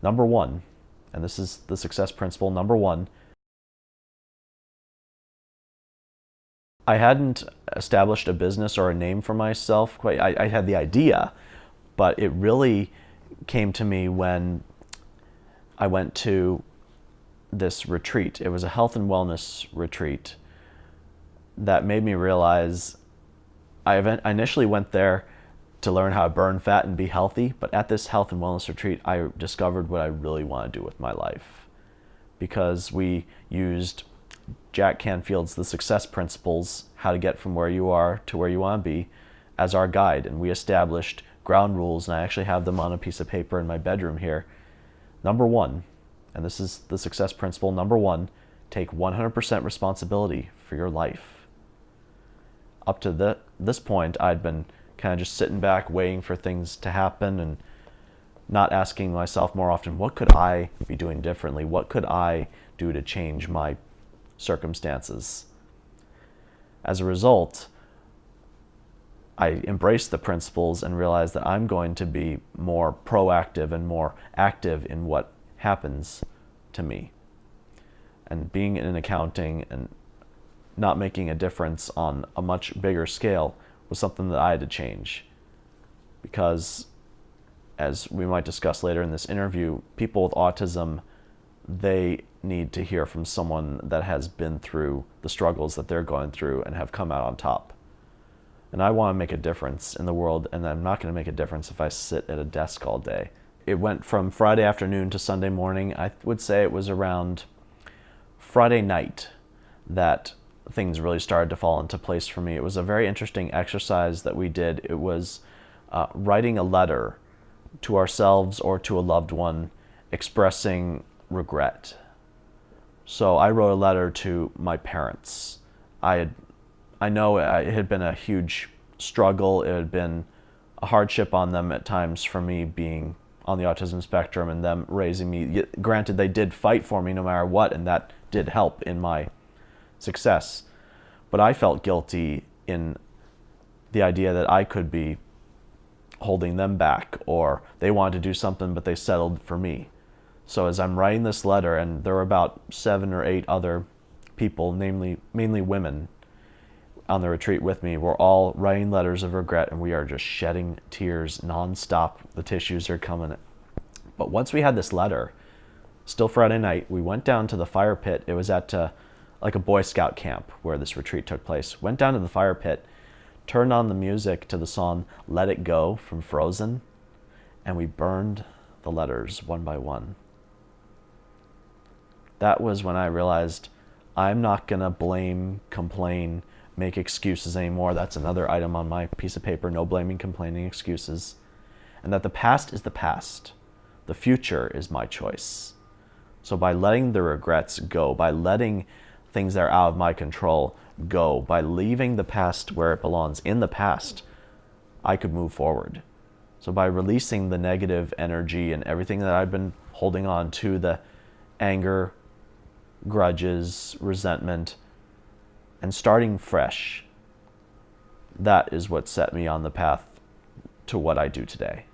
Number one, and this is the success principle, number one, I hadn't established a business or a name for myself quite. I had the idea, but it really came to me when I went to this retreat. It was a health and wellness retreat that made me realize I initially went there to learn how to burn fat and be healthy, but at this health and wellness retreat, I discovered what I really want to do with my life, because we used Jack Canfield's The Success Principles, how to get from where you are to where you want to be, as our guide, and we established ground rules, and I actually have them on a piece of paper in my bedroom here. Number one, and this is the success principle, number one, take 100% responsibility for your life. Up to this point, I'd been kind of just sitting back, waiting for things to happen and not asking myself more often, what could I be doing differently? What could I do to change my circumstances? As a result, I embraced the principles and realized that I'm going to be more proactive and more active in what happens to me. And being in accounting and not making a difference on a much bigger scale was something that I had to change. Because, as we might discuss later in this interview, people with autism, they need to hear from someone that has been through the struggles that they're going through and have come out on top. And I want to make a difference in the world, and I'm not going to make a difference if I sit at a desk all day. It went from Friday afternoon to Sunday morning. I would say it was around Friday night that things really started to fall into place for me. It was a very interesting exercise that we did. It was writing a letter to ourselves or to a loved one expressing regret. So I wrote a letter to my parents. I know it had been a huge struggle. It had been a hardship on them at times for me being on the autism spectrum and them raising me. Granted, they did fight for me no matter what, and that did help in my success. But I felt guilty in the idea that I could be holding them back, or they wanted to do something but they settled for me. So as I'm writing this letter, and there were about 7 or 8 other people, mainly women, on the retreat with me, we're all writing letters of regret, and we are just shedding tears nonstop. The tissues are coming. But once we had this letter, still Friday night, we went down to the fire pit. It was at like a Boy Scout camp where this retreat took place. Went down to the fire pit, turned on the music to the song Let It Go from Frozen, and we burned the letters one by one. That was when I realized I'm not going to blame, complain, make excuses anymore. That's another item on my piece of paper, no blaming, complaining, excuses. And that the past is the past. The future is my choice. So by letting the regrets go, by letting things that are out of my control go, by leaving the past where it belongs in the past, I could move forward. So by releasing the negative energy and everything that I've been holding on to, the anger, grudges, resentment, and starting fresh, that is what set me on the path to what I do today.